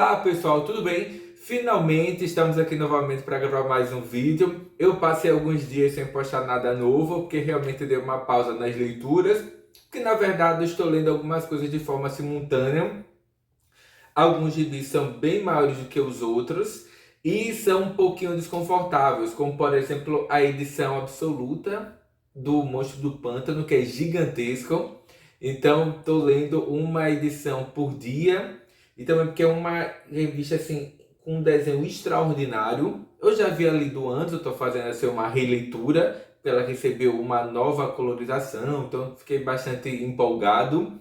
Olá pessoal, tudo bem? Finalmente estamos aqui novamente para gravar mais um vídeo. Eu passei alguns dias sem postar nada novo, porque realmente dei uma pausa nas leituras, que na verdade eu estou lendo algumas coisas de forma simultânea. Alguns gibis são bem maiores do que os outros e são um pouquinho desconfortáveis, como por exemplo a edição absoluta do Monstro do Pântano, que é gigantesco. Então estou lendo uma edição por dia e também porque é uma revista assim com um desenho extraordinário. Eu já havia lido antes, eu estou fazendo assim uma releitura, porque ela recebeu uma nova colorização, então fiquei bastante empolgado.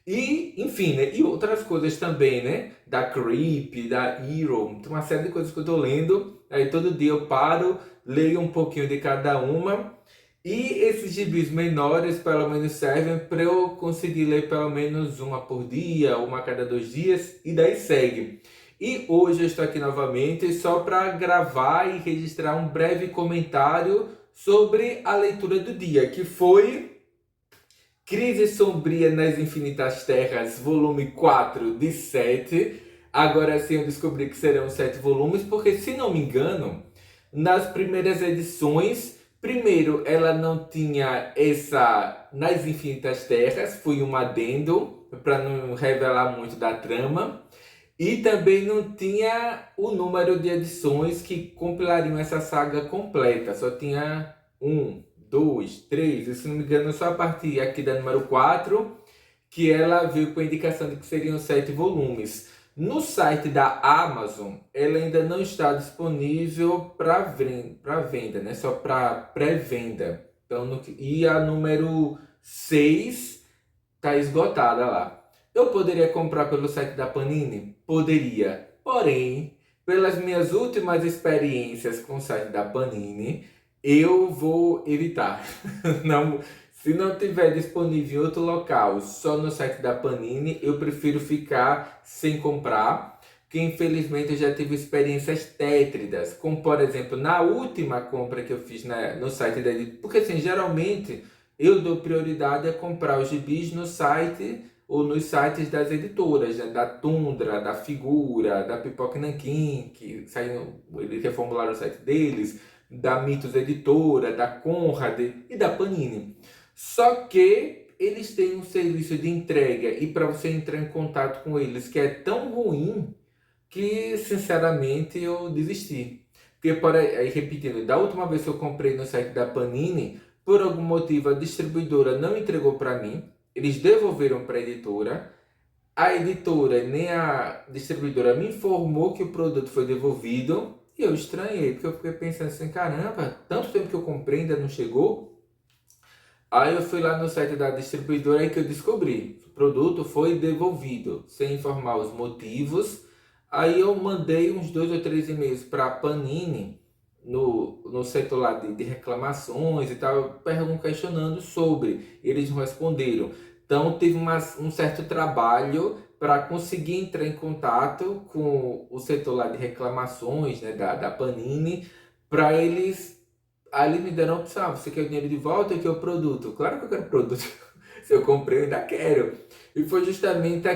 E, enfim, né? E outras coisas também, né? Da Creep, da Hero. Tem uma série de coisas que eu tô lendo. Aí todo dia eu paro, leio um pouquinho de cada uma. E esses gibis menores, pelo menos, servem para eu conseguir ler pelo menos uma por dia, uma a cada 2 dias, e daí segue. E hoje eu estou aqui novamente só para gravar e registrar um breve comentário sobre a leitura do dia, que foi Crise Sombria nas Infinitas Terras, volume 4 de 7. Agora sim eu descobri que serão 7 volumes, porque se não me engano, nas primeiras edições, primeiro ela não tinha essa Nas Infinitas Terras, foi um adendo para não revelar muito da trama. E também não tinha o número de edições que compilariam essa saga completa. Só tinha um, dois, três, e se não me engano, só a partir aqui da número 4 que ela veio com a indicação de que seriam 7 volumes. No site da Amazon, ela ainda não está disponível para venda, né? Só para pré-venda. Então, e a número 6 está esgotada lá. Eu poderia comprar pelo site da Panini? Poderia. Porém, pelas minhas últimas experiências com o site da Panini, eu vou evitar. Não, se não tiver disponível em outro local, só no site da Panini, eu prefiro ficar sem comprar, porque infelizmente eu já tive experiências tétridas, como por exemplo, na última compra que eu fiz no site da Editora, porque assim, geralmente eu dou prioridade a comprar os gibis no site ou nos sites das editoras, né? Da Tundra, da Figura, da Pipoca Nanquim, que saiu, eles reformularam o site deles, da Mitos Editora, da Conrad e da Panini. Só que eles têm um serviço de entrega e para você entrar em contato com eles que é tão ruim que sinceramente eu desisti. Porque, aí, repetindo, da última vez que eu comprei no site da Panini, por algum motivo a distribuidora não entregou para mim, eles devolveram para a editora nem a distribuidora me informou que o produto foi devolvido, e eu estranhei, porque eu fiquei pensando assim, caramba, tanto tempo que eu comprei ainda não chegou. Aí eu fui lá no site da distribuidora e que eu descobri, o produto foi devolvido, sem informar os motivos. Aí eu mandei uns 2 ou 3 e-mails para a Panini, no setor lá de reclamações e tal, questionando sobre. Eles não responderam. Então teve um certo trabalho para conseguir entrar em contato com o setor lá de reclamações, né, da Panini, para eles. Aí eles me deram a opção: você quer o dinheiro de volta ou quer o produto? Claro que eu quero o produto. Se eu comprei, eu ainda quero. E foi justamente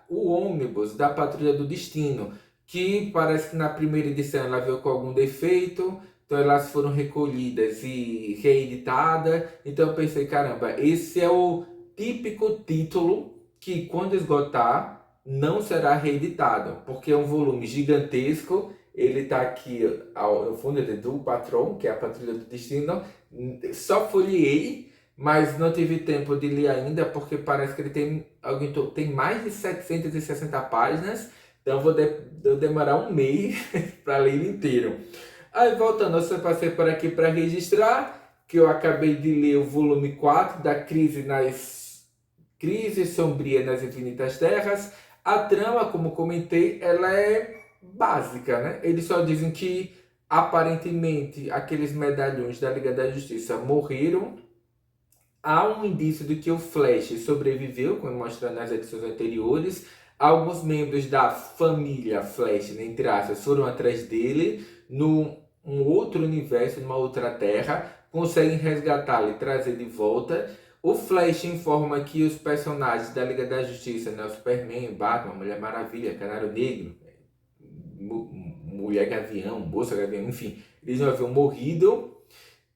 o ônibus da Patrulha do Destino, que parece que na primeira edição ela veio com algum defeito, então elas foram recolhidas e reeditadas. Então eu pensei, caramba, esse é o típico título que quando esgotar não será reeditado, porque é um volume gigantesco. Ele está aqui ao fundo do Patron, que é a Patrulha do Destino. Só folheei, mas não tive tempo de ler ainda, porque parece que ele tem mais de 760 páginas. Então eu demorar um mês para ler ele inteiro. Aí voltando, eu só passei por aqui para registrar que eu acabei de ler o volume 4 da Crise Sombria nas Infinitas Terras. A trama, como comentei, ela é básica, né? Eles só dizem que aparentemente aqueles medalhões da Liga da Justiça morreram. Há um indício de que o Flash sobreviveu, como mostra nas edições anteriores. Alguns membros da família Flash, né, entre aspas, foram atrás dele num outro universo, numa outra terra, conseguem resgatá-lo e trazer de volta. O Flash informa que os personagens da Liga da Justiça, né, o Superman, Batman, Mulher Maravilha, Canário Negro, Mulher Gavião, Bolsa Gavião, enfim, eles não haviam morrido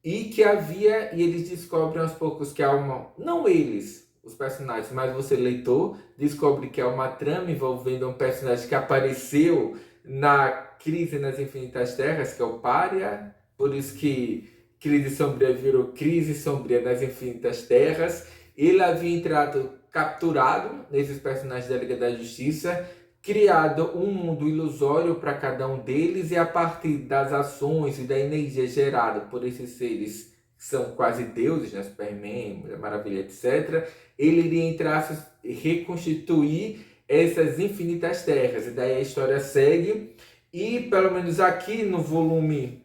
e que havia, e eles descobrem aos poucos que há uma, não eles, os personagens, mas você, leitor, descobre que há uma trama envolvendo um personagem que apareceu na Crise nas Infinitas Terras, que é o Pária, por isso que Crise Sombria virou Crise Sombria nas Infinitas Terras. Ele havia entrado capturado nesses personagens da Liga da Justiça, criado um mundo ilusório para cada um deles, e a partir das ações e da energia gerada por esses seres que são quase deuses, né? Superman, Mulher Maravilha, etc., ele iria entrar e reconstituir essas infinitas terras. E daí a história segue, e pelo menos aqui no volume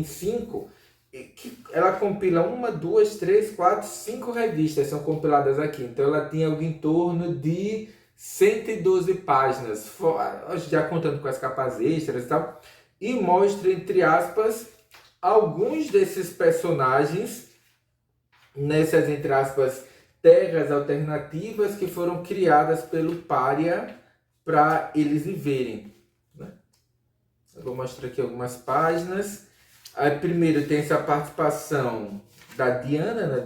5, que ela compila 1, 2, 3, 4, 5 revistas são compiladas aqui. Então ela tem algo em torno de 112 páginas, já contando com as capas extras e tal, e mostra, entre aspas, alguns desses personagens nessas, entre aspas, terras alternativas que foram criadas pelo Pária para eles viverem, né? Eu vou mostrar aqui algumas páginas. Aí, primeiro tem essa participação da Diana, né,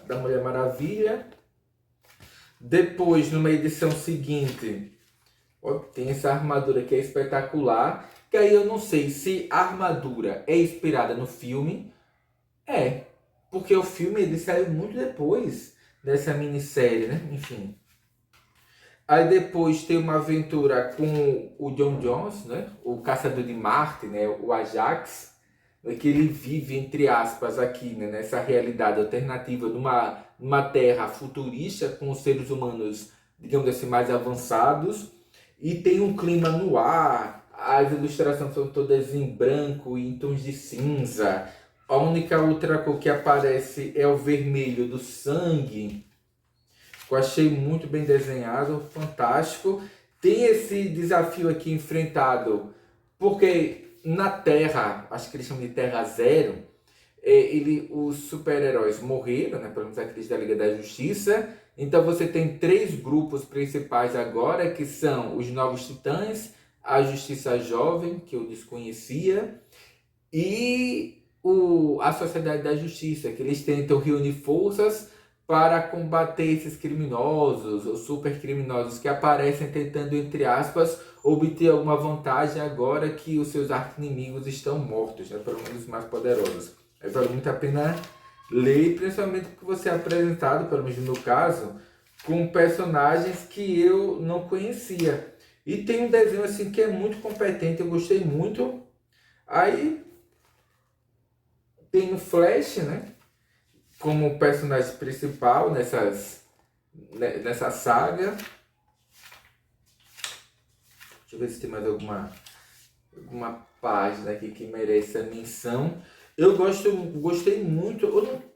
da Mulher Maravilha. Depois, numa edição seguinte, ó, tem essa armadura que é espetacular. Que aí eu não sei se a armadura é inspirada no filme. É, porque o filme ele saiu muito depois dessa minissérie, né? Enfim. Aí depois tem uma aventura com o John Jones, né? O Caçador de Marte, né? O Ajax, que ele vive, entre aspas, aqui, né? Nessa realidade alternativa, numa terra futurista com os seres humanos, digamos assim, mais avançados. E tem um clima no ar, as ilustrações são todas em branco e em tons de cinza. A única outra cor que aparece é o vermelho do sangue. Eu achei muito bem desenhado, fantástico. Tem esse desafio aqui enfrentado, porque na Terra, acho que eles chamam de Terra Zero, os super-heróis morreram, né? Pelo menos aqueles da Liga da Justiça. Então você tem 3 grupos principais agora, que são os Novos Titãs, a Justiça Jovem, que eu desconhecia, e a Sociedade da Justiça, que eles tentam reunir forças para combater esses criminosos, ou super criminosos que aparecem tentando, entre aspas, obter alguma vantagem agora que os seus arqui-inimigos estão mortos, né? Pelo menos os mais poderosos. Vale muito a pena ler, principalmente porque você é apresentado, pelo menos no meu caso, com personagens que eu não conhecia. E tem um desenho assim que é muito competente, eu gostei muito. Aí tem o Flash, né? Como personagem principal nessa saga. Deixa eu ver se tem mais alguma página aqui que merece a menção. Eu gostei muito,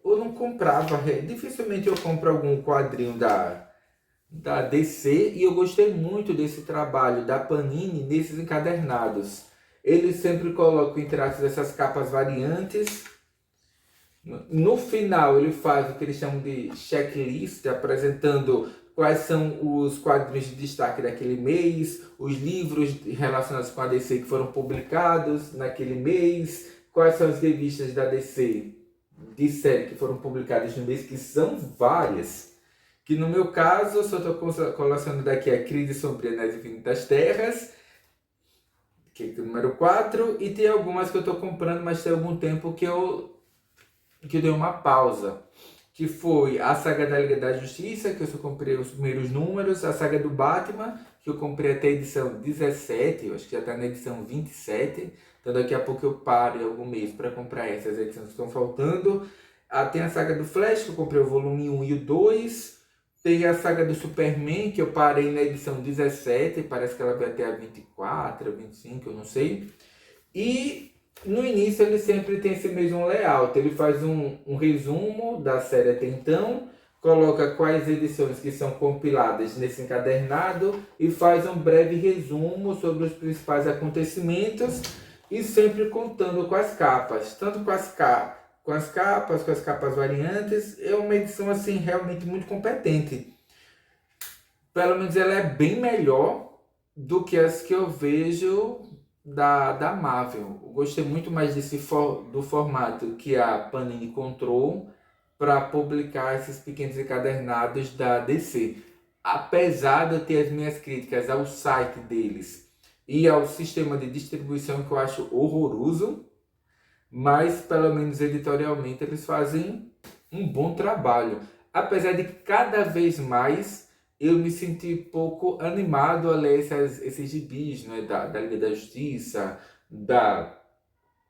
eu não comprava, dificilmente eu compro algum quadrinho da DC, e eu gostei muito desse trabalho da Panini nesses encadernados. Eles sempre colocam em traços essas capas variantes. No final ele faz o que eles chamam de checklist, apresentando quais são os quadrinhos de destaque daquele mês, os livros relacionados com a DC que foram publicados naquele mês, quais são as revistas da DC de série que foram publicadas no mês, que são várias. Que no meu caso, eu só estou colecionando daqui a Crise Sombria nas Infinitas Terras, que é o número 4, e tem algumas que eu estou comprando, mas tem algum tempo que eu dei uma pausa, que foi a saga da Liga da Justiça, que eu só comprei os primeiros números, a saga do Batman, que eu comprei até a edição 17, eu acho que já está na edição 27, então daqui a pouco eu paro em algum mês para comprar essas edições que estão faltando. Tem a saga do Flash, que eu comprei o volume 1 e o 2, tem a saga do Superman, que eu parei na edição 17, parece que ela vai até a 24, 25, eu não sei. E no início ele sempre tem esse mesmo layout, ele faz um resumo da série até então, coloca quais edições que são compiladas nesse encadernado e faz um breve resumo sobre os principais acontecimentos, e sempre contando com as capas, tanto com as capas variantes. É uma edição assim realmente muito competente. Pelo menos ela é bem melhor do que as que eu vejo da Marvel. Eu gostei muito mais do formato que a Panini encontrou para publicar esses pequenos encadernados da DC. Apesar de eu ter as minhas críticas ao site deles e ao sistema de distribuição que eu acho horroroso, mas pelo menos editorialmente eles fazem um bom trabalho. Apesar de que cada vez mais eu me senti pouco animado a ler esses gibis, né? Da Liga da Justiça,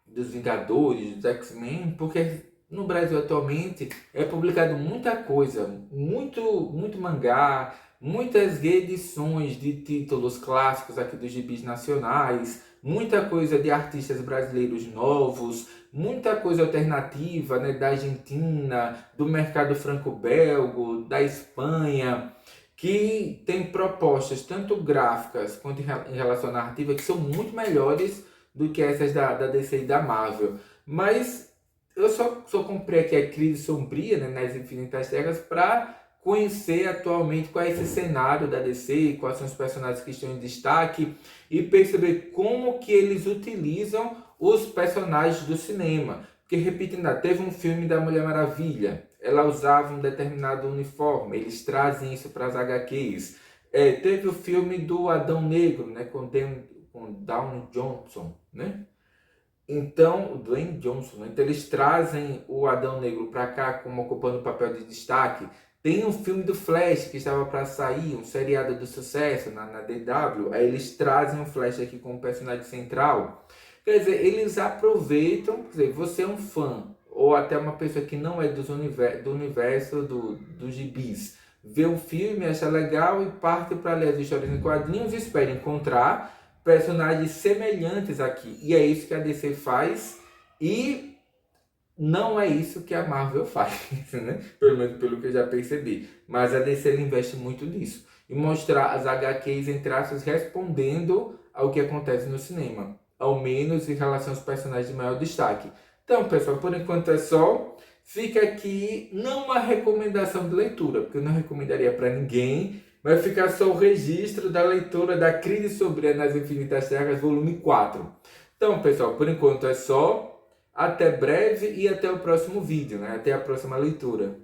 dos Vingadores, dos X-Men, porque no Brasil atualmente é publicado muita coisa, muito mangá, muitas reedições de títulos clássicos aqui dos gibis nacionais, muita coisa de artistas brasileiros novos, muita coisa alternativa, né, da Argentina, do mercado franco-belgo, da Espanha, que tem propostas tanto gráficas quanto em relação à narrativa que são muito melhores do que essas da DC e da Marvel. Mas eu só comprei aqui a Crise Sombria, né, nas Infinitas Terras, para conhecer atualmente qual é esse cenário da DC, quais são os personagens que estão em destaque e perceber como que eles utilizam os personagens do cinema. Porque, repetindo, teve um filme da Mulher Maravilha, ela usava um determinado uniforme, eles trazem isso para as HQs. Teve o filme do Adão Negro, né, com Downey Johnson, né? Então, o Dwayne Johnson, né? Então eles trazem o Adão Negro para cá como ocupando o papel de destaque. Tem um filme do Flash que estava para sair, um seriado do sucesso na DW. Aí eles trazem o Flash aqui como personagem central. Quer dizer, eles aproveitam, quer dizer, você é um fã, ou até uma pessoa que não é do universo dos gibis, vê um filme, acha legal e parte para ler as histórias em quadrinhos e espera encontrar personagens semelhantes aqui. E é isso que a DC faz e não é isso que a Marvel faz, né? Pelo menos pelo que eu já percebi. Mas a DC ela investe muito nisso. E mostrar as HQs em traços respondendo ao que acontece no cinema. Ao menos em relação aos personagens de maior destaque. Então, pessoal, por enquanto é só. Fica aqui não uma recomendação de leitura, porque eu não recomendaria para ninguém. Vai ficar só o registro da leitura da Crise Sombria nas Infinitas Terras, volume 4. Então, pessoal, por enquanto é só. Até breve e até o próximo vídeo, né? Até a próxima leitura.